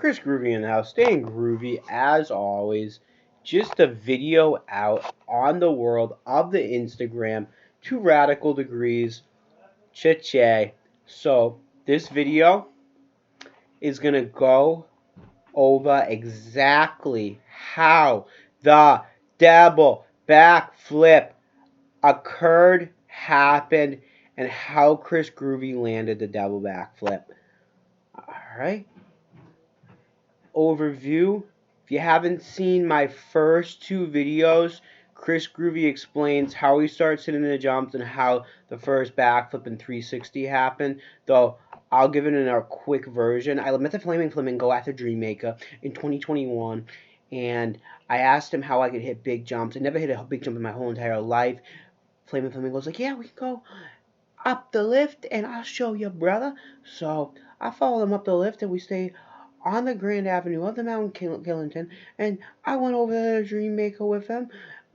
Chris Groovy in the house, staying groovy as always. Just a video out on the world of the Instagram, 2 radical degrees, cha. So this video is gonna go over exactly how the double backflip occurred, happened, and how Chris Groovy landed the double backflip. Alright. Overview. If you haven't seen my first 2 videos, Chris Groovy explains how he starts hitting the jumps and how the first backflip and 360 happened. Though I'll give it in a quick version. I met the Flaming Flamingo at the Dreammaker in 2021, and I asked him how I could hit big jumps. I never hit a big jump in my whole entire life. Flaming Flamingo's like, yeah, we can go up the lift and I'll show you, brother. So I followed him up the lift and we stayed on the Grand Avenue of the Mount Killington, and I went over to the Dreammaker with him.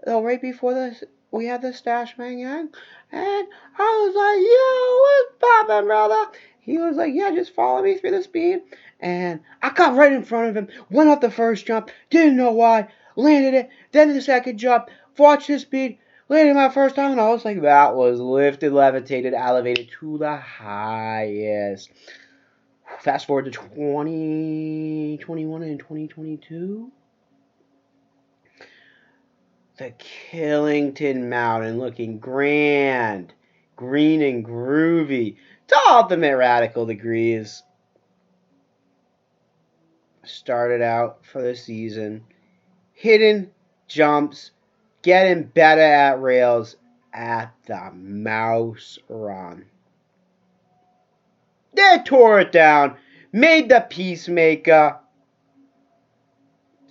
Right before this, we had the Stash Man Yang, and I was like, "Yo, what's poppin', brother?" He was like, "Yeah, just follow me through the speed." And I got right in front of him, went up the first jump, didn't know why, landed it, then the second jump, watched the speed, landed my first time, and I was like, that was lifted, levitated, elevated to the highest. Fast forward to 2021 and 2022. The Killington Mountain looking grand, green and groovy to ultimate radical degrees. Started out for the season, hitting jumps, getting better at rails at the mouse run. They tore it down, made the Peacemaker.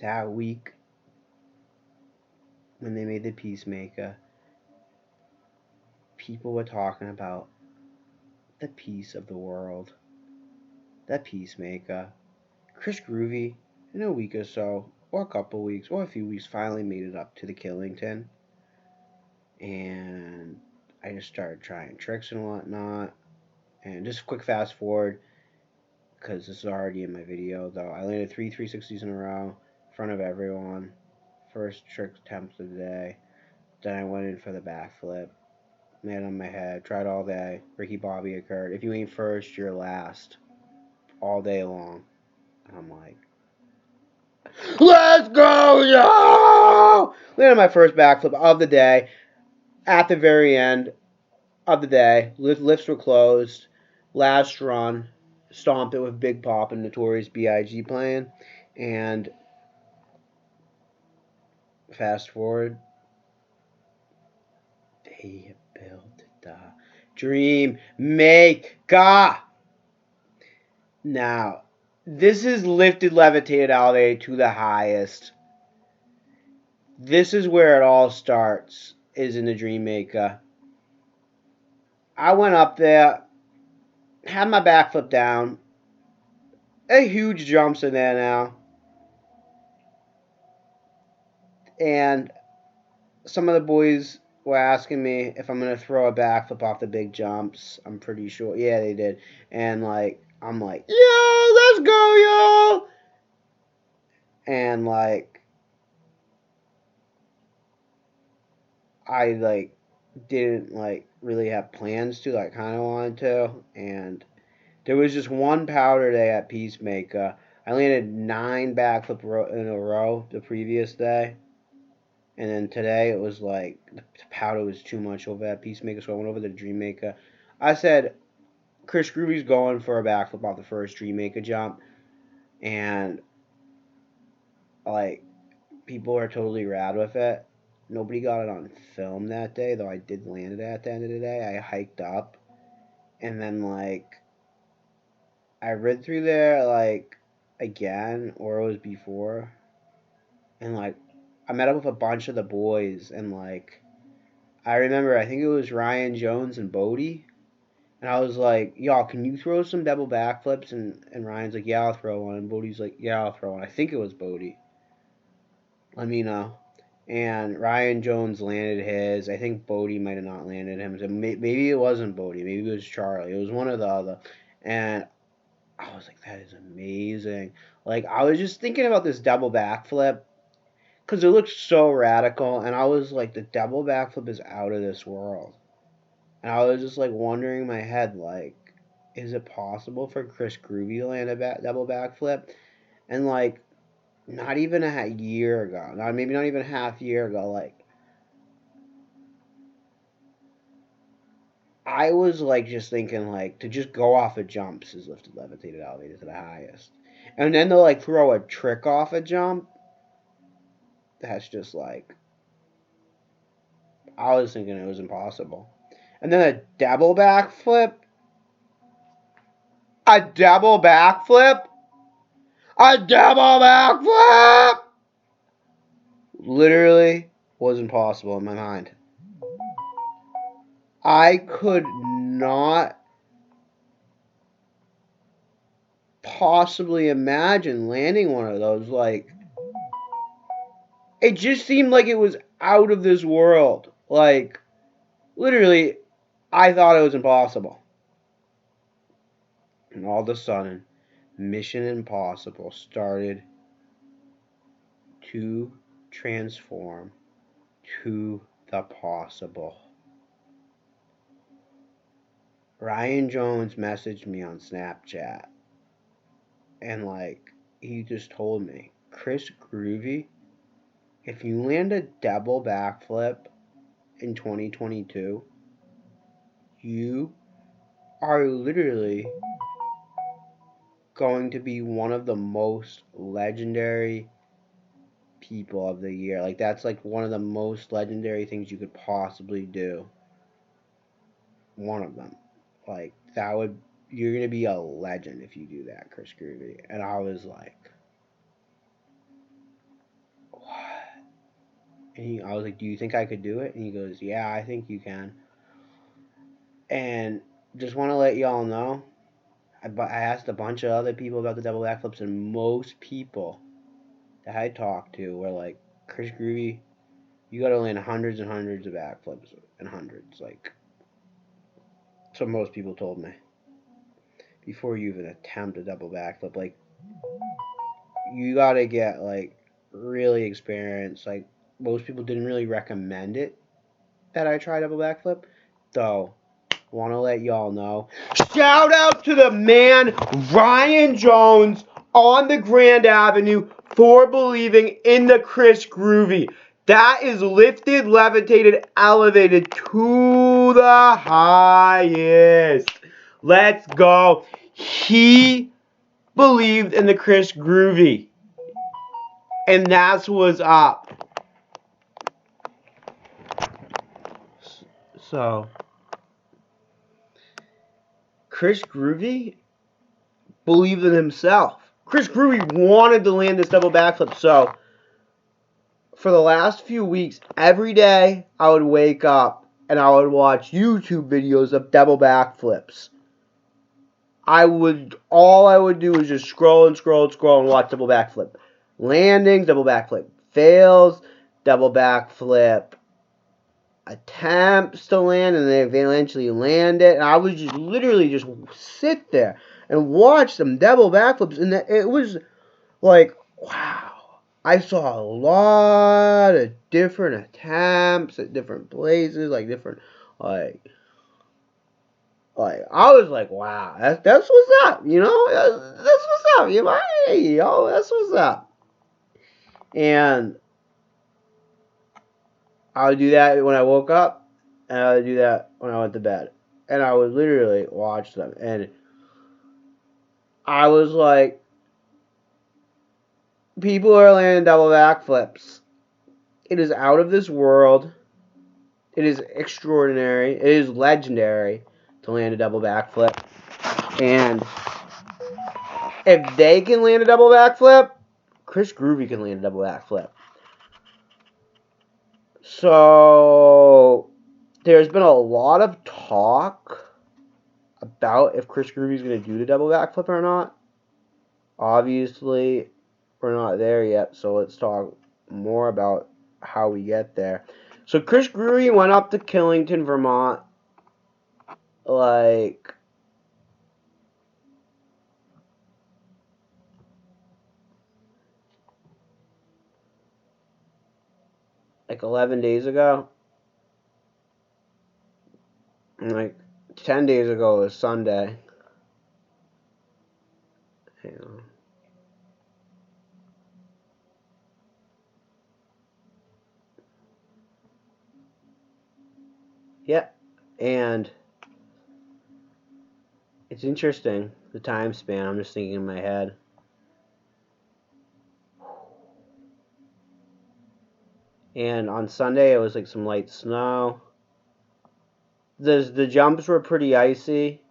That week, when they made the Peacemaker, people were talking about the peace of the world. The Peacemaker. Chris Groovy, in a week or so, or a couple weeks, or a few weeks, finally made it up to the Killington. And I just started trying tricks and whatnot. And just a quick fast forward, because this is already in my video, though. I landed 360s in a row in front of everyone. First trick attempt of the day. Then I went in for the backflip. Man on my head. Tried all day. Ricky Bobby occurred. If you ain't first, you're last. All day long. And I'm like, let's go, yo! Landed my first backflip of the day. At the very end of the day. Lifts were closed. Last run. Stomped it with Big Pop and Notorious B.I.G. playing. And fast forward. They built the Dream Maker. Now, this is lifted, levitated, elevated to the highest. This is where it all starts, is in the Dream Maker. I went up there, had my backflip down. A huge jumps in there now. And some of the boys were asking me if I'm going to throw a backflip off the big jumps. I'm pretty sure. Yeah, they did. And, like, I'm like, yo, let's go, yo! And, like, I, like, didn't, like, really have plans to. I kind of wanted to. And there was just one powder day at Peacemaker. I landed 9 backflip in a row the previous day. And then today it was like the powder was too much over at Peacemaker, so I went over to Dreammaker. I said, Chris Groovy's going for a backflip off the first Dreammaker jump. And, like, people are totally rad with it. Nobody got it on film that day, though I did land it at the end of the day. I hiked up. And then, like, I rid through there, like, again, or it was before. And, like, I met up with a bunch of the boys, and, like, I remember, I think it was Ryan Jones and Bodie. And I was like, y'all, can you throw some double backflips? And Ryan's like, yeah, I'll throw one. And Bodie's like, yeah, I'll throw one. I think it was Bodie. Let me know. And Ryan Jones landed his. I think Bodie might have not landed him. So maybe it wasn't Bodie. Maybe it was Charlie. It was one or the other. And I was like, that is amazing. Like, I was just thinking about this double backflip because it looked so radical, and I was like, the double backflip is out of this world. And I was just like wondering in my head, like, is it possible for Chris Groovy to land a double backflip? And like, not even a year ago, maybe not even a half year ago, like, I was like just thinking like to just go off of jumps is lifted, levitated, elevated to the highest, and then to like throw a trick off a jump. That's just like I was thinking it was impossible. And then a double backflip, a double backflip, a double backflip. Literally was impossible in my mind. I could not possibly imagine landing one of those. Like, it just seemed like it was out of this world. Like, literally, I thought it was impossible. And all of a sudden, Mission Impossible started to transform to the possible. Ryan Jones messaged me on Snapchat, and like, he just told me, Chris Groovy, if you land a double backflip in 2022, you are literally going to be one of the most legendary people of the year. Like, that's like one of the most legendary things you could possibly do. One of them. Like, that would, you're going to be a legend if you do that, Chris Groovy. And I was like, what? And I was like, do you think I could do it? And he goes, yeah, I think you can. And just want to let y'all know, I asked a bunch of other people about the double backflips, and most people that I talked to were like, Chris Groovy, you got to land hundreds and hundreds of backflips and hundreds. Like, that's what most people told me before you even attempt a double backflip. Like, you got to get like really experienced. Like, most people didn't really recommend it that I try double backflip, though. Want to let y'all know. Shout out to the man Ryan Jones on the Grand Avenue for believing in the Chris Groovy. That is lifted, levitated, elevated to the highest. Let's go. He believed in the Chris Groovy. And that's what's up. So, Chris Groovy believed in himself. Chris Groovy wanted to land this double backflip. So, for the last few weeks, every day I would wake up and I would watch YouTube videos of double backflips. All I would do was just scroll and scroll and scroll and watch double backflip. Landings, double backflip fails, double backflip attempts to land, and they eventually land it. And I would just literally just sit there and watch them double backflips, and it was like, wow. I saw a lot of different attempts at different places, like different, like I was like, wow, that's what's up, you know, that's what's up, you know, hey, yo, that's what's up. And I would do that when I woke up, and I would do that when I went to bed, and I would literally watch them, and I was like, people are landing double backflips. It is out of this world. It is extraordinary. It is legendary to land a double backflip. And if they can land a double backflip, Chris Groovy can land a double backflip. So there's been a lot of talk about if Chris Groovy is going to do the double backflip or not. Obviously, we're not there yet, so let's talk more about how we get there. So Chris Groovy went up to Killington, Vermont, like like 11 days ago. And like 10 days ago was Sunday. Hang on. Yeah. And it's interesting, the time span. I'm just thinking in my head. And on Sunday, it was like some light snow. The jumps were pretty icy,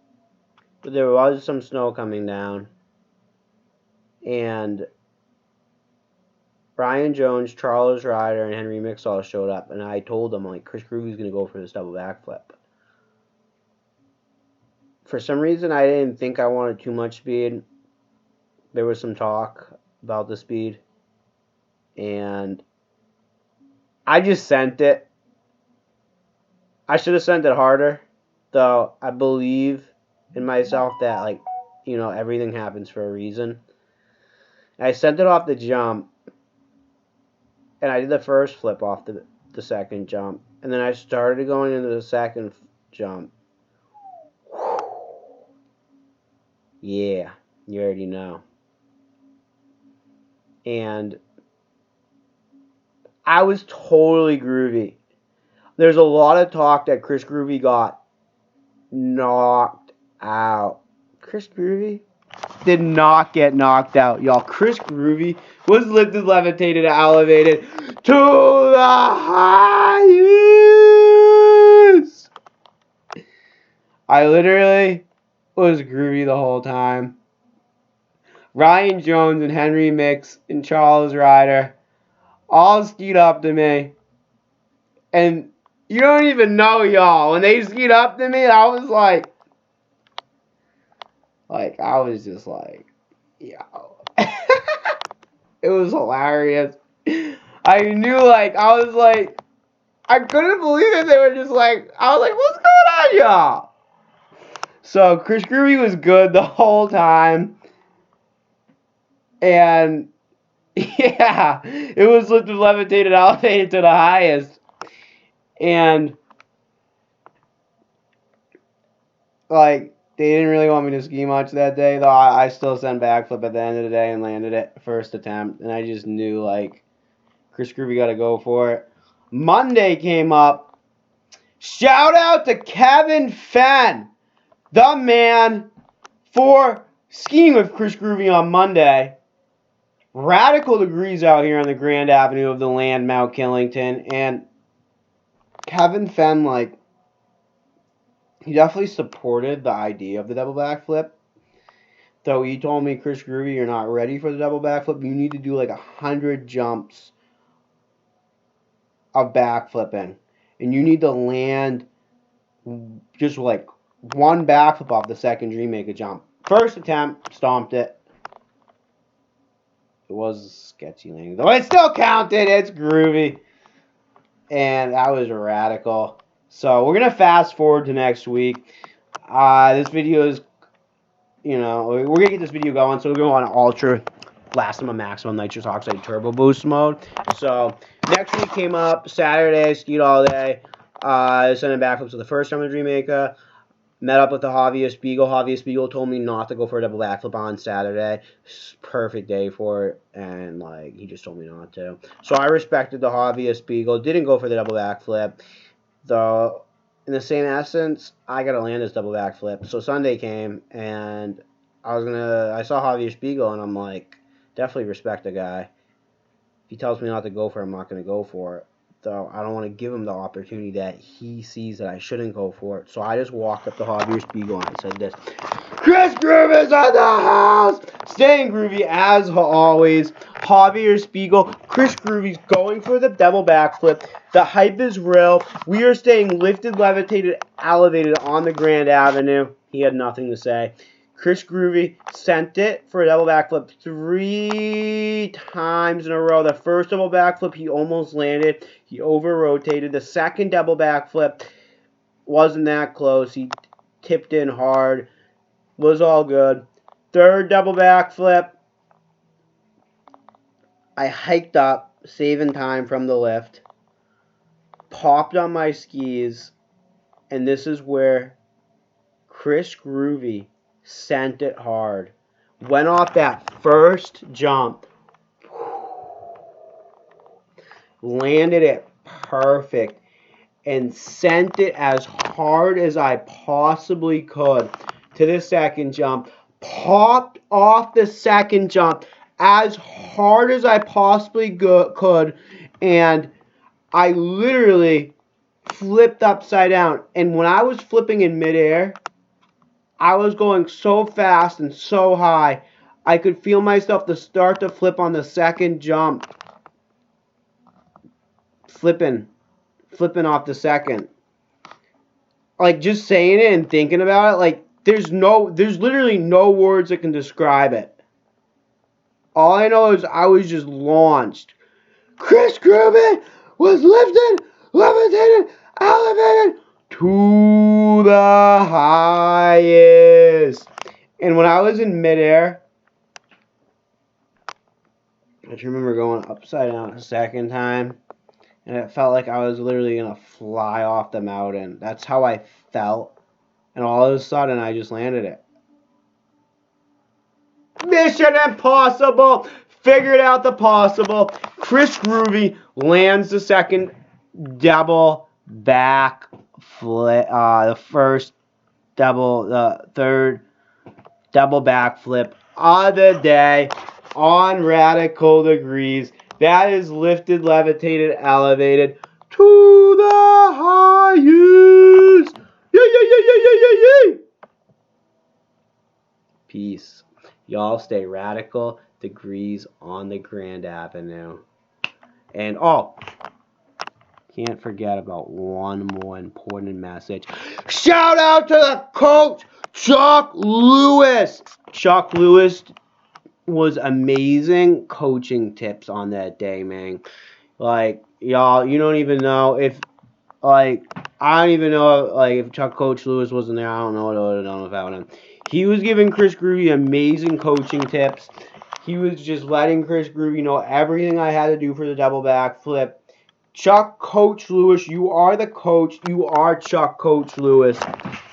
but there was some snow coming down. And Brian Jones, Charles Ryder, and Henry Mixall showed up, and I told them, like, Chris Groovy's going to go for this double backflip. For some reason, I didn't think I wanted too much speed. There was some talk about the speed, and I just sent it. I should have sent it harder, though I believe in myself that, like, you know, everything happens for a reason. I sent it off the jump, and I did the first flip off the second jump, and then I started going into the second jump. Yeah, you already know. And I was totally groovy. There's a lot of talk that Chris Groovy got knocked out. Chris Groovy did not get knocked out, y'all. Chris Groovy was lifted, levitated, elevated to the highest. I literally was groovy the whole time. Ryan Jones and Henry Mix and Charles Ryder all skied up to me. And you don't even know, y'all. When they skied up to me, I was like, I was just like, yo. It was hilarious. I knew, like, I was like, I couldn't believe it. They were just like, I was like, what's going on, y'all? So Chris Groovy was good the whole time. And yeah, it was lifted, levitated, elevated to the highest. And like, they didn't really want me to ski much that day, though. I still sent backflip at the end of the day and landed it first attempt. And I just knew, like, Chris Groovy got to go for it. Monday came up. Shout out to Kevin Fenn, the man, for skiing with Chris Groovy on Monday. Radical degrees out here on the Grand Avenue of the land, Mount Killington. And Kevin Fenn, like, he definitely supported the idea of the double backflip. Though he told me, Chris Groovy, you're not ready for the double backflip. You need to do like 100 jumps of backflipping. And you need to land just like one backflip off the second dream, make a jump. First attempt, stomped it. It was a sketchy landing, though it still counted. It's groovy. And that was radical. So we're going to fast forward to next week. This video is, you know, we're going to get this video going. So we're going on ultra maximum nitrous oxide turbo boost mode. So next week came up Saturday, skied all day. Sending backflips for the first time in Dreammaker. Met up with the Javier Spiegel. Javier Spiegel told me not to go for a double backflip on Saturday. Perfect day for it, and like he just told me not to. So I respected the Javier Spiegel. Didn't go for the double backflip, though. In the same essence, I gotta land this double backflip. So Sunday came, and I saw Javier Spiegel, and I'm like, definitely respect the guy. If he tells me not to go for it, I'm not gonna go for it. So I don't want to give him the opportunity that he sees that I shouldn't go for it. So I just walked up to Javier Spiegel and I said this: Chris Groovy's at the house! Staying groovy as always. Javier Spiegel, Chris Groovy's going for the double backflip. The hype is real. We are staying lifted, levitated, elevated on the Grand Avenue. He had nothing to say. Chris Groovy sent it for a double backflip 3 times in a row. The first double backflip, he almost landed. He over-rotated. The second double backflip wasn't that close. He tipped in hard. Was all good. Third double backflip, I hiked up, saving time from the lift. popped on my skis, and this is where Chris Groovy sent it hard. Went off that first jump, landed it perfect, and sent it as hard as I possibly could to the second jump. Popped off the second jump as hard as I possibly could, and I literally flipped upside down. And when I was flipping in midair, I was going so fast and so high, I could feel myself to start to flip on the second jump. Flipping off the second. Like, just saying it and thinking about it, like, there's literally no words that can describe it. All I know is I was just launched. Chris Groovy was lifted, levitated, elevated to the highest. And when I was in midair, I just remember going upside down a second time, and it felt like I was literally going to fly off the mountain. That's how I felt. And all of a sudden, I just landed it. Mission impossible! Figured out the possible. Chris Groovy lands the second double back flip, the third double backflip of the day on Radical Degrees. That is lifted, levitated, elevated to the highest. Yay! Peace. Y'all stay radical degrees on the Grand Avenue. And can't forget about one more important message. Shout out to the coach, Chuck Lewis. Chuck Lewis was amazing coaching tips on that day, man. Like, y'all, you don't even know if, like, I don't even know, like, if Coach Lewis wasn't there. I don't know what I would have done without him. He was giving Chris Groovy amazing coaching tips. He was just letting Chris Groovy know everything I had to do for the double backflip. Chuck Coach Lewis, you are the coach. You are Chuck Coach Lewis.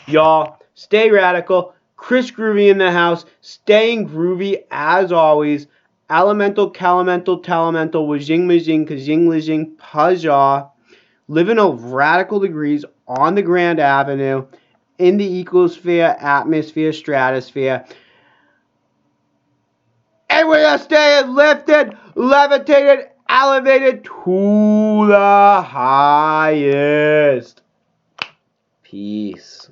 Y'all, stay radical. Chris Groovy in the house. Staying groovy as always. Elemental, Calimental, Telemental, Wajing Majing, Kajing Lijing, Paja. Living a radical degrees on the Grand Avenue, in the ecosphere, atmosphere, stratosphere. And we're going to stay lifted, levitated, elevated to the highest. Peace.